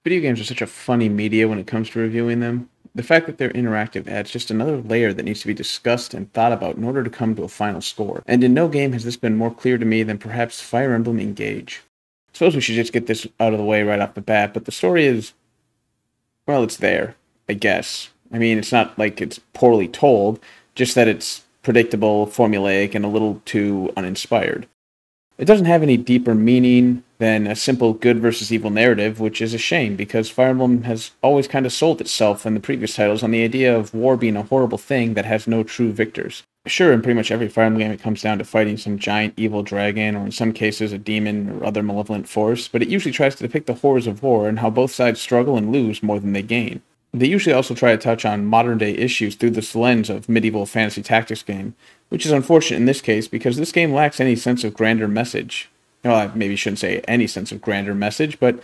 Video games are such a funny media when it comes to reviewing them. The fact that they're interactive adds just another layer that needs to be discussed and thought about in order to come to a final score. And in no game has this been more clear to me than perhaps Fire Emblem Engage. I suppose we should just get this out of the way right off the bat, but the story is, well, it's there, I guess. I mean, it's not like it's poorly told, just that it's predictable, formulaic, and a little too uninspired. It doesn't have any deeper meaning than a simple good versus evil narrative, which is a shame because Fire Emblem has always kind of sold itself in the previous titles on the idea of war being a horrible thing that has no true victors. Sure, in pretty much every Fire Emblem game it comes down to fighting some giant evil dragon, or in some cases a demon or other malevolent force, but it usually tries to depict the horrors of war and how both sides struggle and lose more than they gain. They usually also try to touch on modern-day issues through this lens of medieval fantasy tactics game, which is unfortunate in this case because this game lacks any sense of grander message. Well, I maybe shouldn't say any sense of grander message, but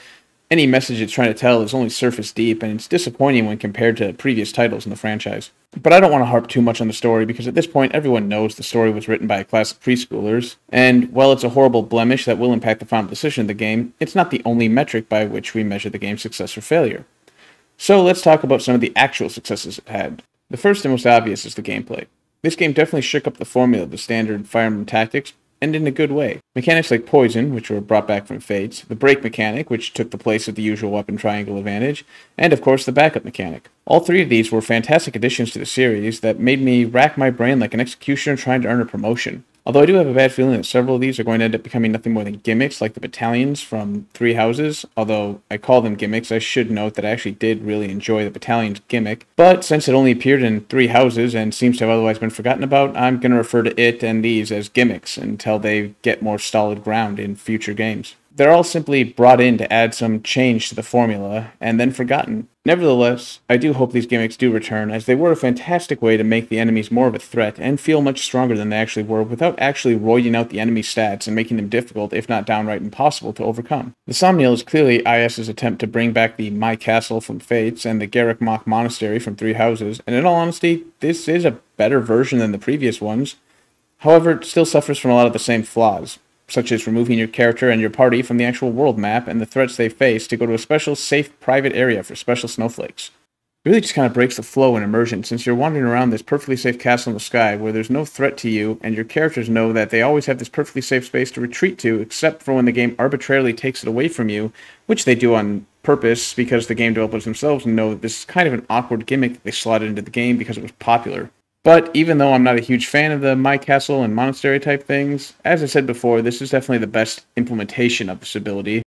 any message it's trying to tell is only surface deep, and it's disappointing when compared to previous titles in the franchise. But I don't want to harp too much on the story because at this point everyone knows the story was written by a class of preschoolers, and while it's a horrible blemish that will impact the final decision of the game, it's not the only metric by which we measure the game's success or failure. So let's talk about some of the actual successes it had. The first and most obvious is the gameplay. This game definitely shook up the formula of the standard Fire Emblem tactics, and in a good way. Mechanics like Poison, which were brought back from Fates, the break mechanic, which took the place of the usual weapon triangle advantage, and of course the backup mechanic. All three of these were fantastic additions to the series that made me rack my brain like an executioner trying to earn a promotion. Although I do have a bad feeling that several of these are going to end up becoming nothing more than gimmicks like the battalions from Three Houses. Although I call them gimmicks, I should note that I actually did really enjoy the battalions gimmick. But since it only appeared in Three Houses and seems to have otherwise been forgotten about, I'm going to refer to it and these as gimmicks until they get more solid ground in future games. They're all simply brought in to add some change to the formula and then forgotten. Nevertheless, I do hope these gimmicks do return, as they were a fantastic way to make the enemies more of a threat and feel much stronger than they actually were without actually roiding out the enemy stats and making them difficult, if not downright impossible, to overcome. The Somniel is clearly IS's attempt to bring back the My Castle from Fates and the Garrick Mach Monastery from Three Houses, and in all honesty, this is a better version than the previous ones. However, it still suffers from a lot of the same flaws, such as removing your character and your party from the actual world map and the threats they face to go to a special, safe, private area for special snowflakes. It really just kind of breaks the flow and immersion since you're wandering around this perfectly safe castle in the sky where there's no threat to you and your characters know that they always have this perfectly safe space to retreat to except for when the game arbitrarily takes it away from you, which they do on purpose because the game developers themselves know that this is kind of an awkward gimmick that they slotted into the game because it was popular. But even though I'm not a huge fan of the My Castle and Monastery type things, as I said before, this is definitely the best implementation of this ability.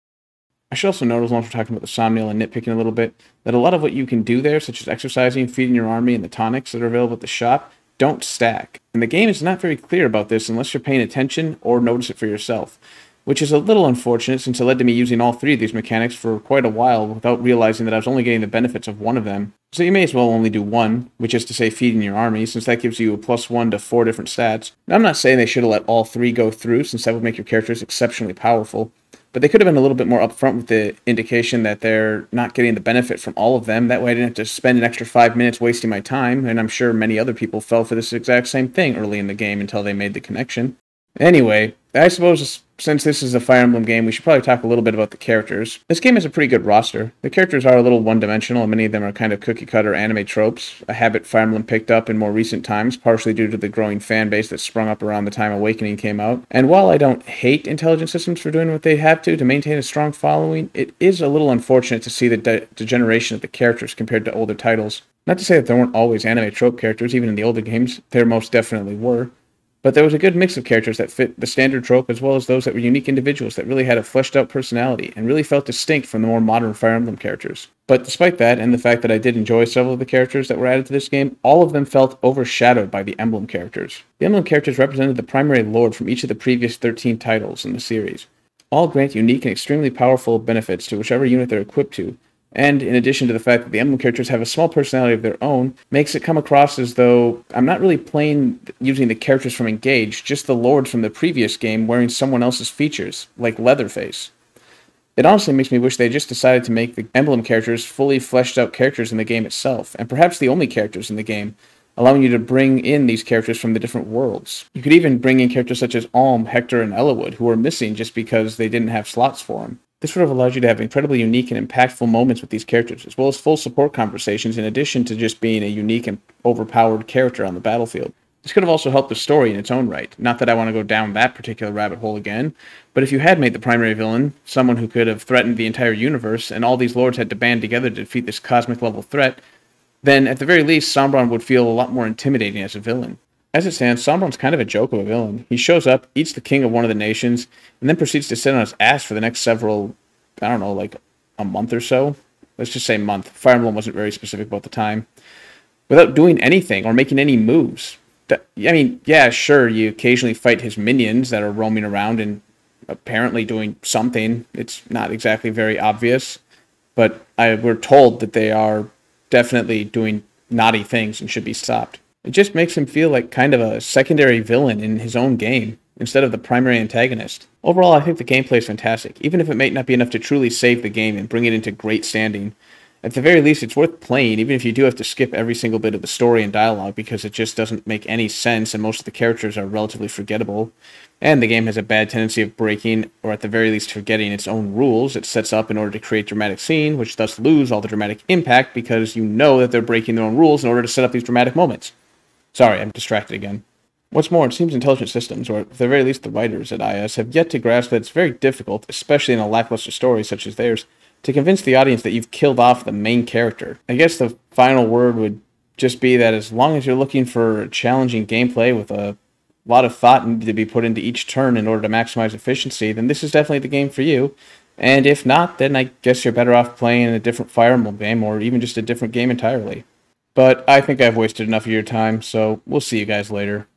I should also note, as long as we're talking about the Somniel and nitpicking a little bit, that a lot of what you can do there, such as exercising, feeding your army, and the tonics that are available at the shop, don't stack. And the game is not very clear about this unless you're paying attention or notice it for yourself, which is a little unfortunate since it led to me using all three of these mechanics for quite a while without realizing that I was only getting the benefits of one of them. So you may as well only do one, which is to say feeding your army, since that gives you a +1 to 4 different stats. Now, I'm not saying they should have let all three go through, since that would make your characters exceptionally powerful, but they could have been a little bit more upfront with the indication that they're not getting the benefit from all of them. That way I didn't have to spend an extra 5 minutes wasting my time, and I'm sure many other people fell for this exact same thing early in the game until they made the connection. Anyway, I suppose since this is a Fire Emblem game, we should probably talk a little bit about the characters. This game has a pretty good roster. The characters are a little one-dimensional, and many of them are kind of cookie-cutter anime tropes, a habit Fire Emblem picked up in more recent times, partially due to the growing fan base that sprung up around the time Awakening came out. And while I don't hate intelligent systems for doing what they have to maintain a strong following, it is a little unfortunate to see the degeneration of the characters compared to older titles. Not to say that there weren't always anime trope characters, even in the older games, there most definitely were. But there was a good mix of characters that fit the standard trope as well as those that were unique individuals that really had a fleshed out personality and really felt distinct from the more modern Fire Emblem characters. But despite that, and the fact that I did enjoy several of the characters that were added to this game, all of them felt overshadowed by the Emblem characters. The Emblem characters represented the primary lord from each of the previous 13 titles in the series. All grant unique and extremely powerful benefits to whichever unit they're equipped to, and in addition to the fact that the Emblem characters have a small personality of their own, makes it come across as though I'm not really playing using the characters from Engage, just the lords from the previous game wearing someone else's features, like Leatherface. It honestly makes me wish they just decided to make the Emblem characters fully fleshed out characters in the game itself, and perhaps the only characters in the game, allowing you to bring in these characters from the different worlds. You could even bring in characters such as Alm, Hector, and Ellawood, who were missing just because they didn't have slots for them. This would have allowed you to have incredibly unique and impactful moments with these characters, as well as full support conversations in addition to just being a unique and overpowered character on the battlefield. This could have also helped the story in its own right. Not that I want to go down that particular rabbit hole again, but if you had made the primary villain someone who could have threatened the entire universe, and all these lords had to band together to defeat this cosmic-level threat, then at the very least, Sombron would feel a lot more intimidating as a villain. As it stands, Sombron's kind of a joke of a villain. He shows up, eats the king of one of the nations, and then proceeds to sit on his ass for the next several, I don't know, like a month or so? Let's just say month. Fire Emblem wasn't very specific about the time. Without doing anything or making any moves. I mean, yeah, sure, you occasionally fight his minions that are roaming around and apparently doing something. It's not exactly very obvious, but we're told that they are definitely doing naughty things and should be stopped. It just makes him feel like kind of a secondary villain in his own game, instead of the primary antagonist. Overall, I think the gameplay is fantastic, even if it may not be enough to truly save the game and bring it into great standing. At the very least, it's worth playing, even if you do have to skip every single bit of the story and dialogue, because it just doesn't make any sense, and most of the characters are relatively forgettable. And the game has a bad tendency of breaking, or at the very least forgetting, its own rules it sets up in order to create dramatic scene, which thus lose all the dramatic impact, because you know that they're breaking their own rules in order to set up these dramatic moments. Sorry, I'm distracted again. What's more, it seems Intelligent Systems, or at the very least the writers at IS, have yet to grasp that it's very difficult, especially in a lackluster story such as theirs, to convince the audience that you've killed off the main character. I guess the final word would just be that as long as you're looking for challenging gameplay with a lot of thought needed to be put into each turn in order to maximize efficiency, then this is definitely the game for you. And if not, then I guess you're better off playing a different Fire Emblem game, or even just a different game entirely. But I think I've wasted enough of your time, so we'll see you guys later.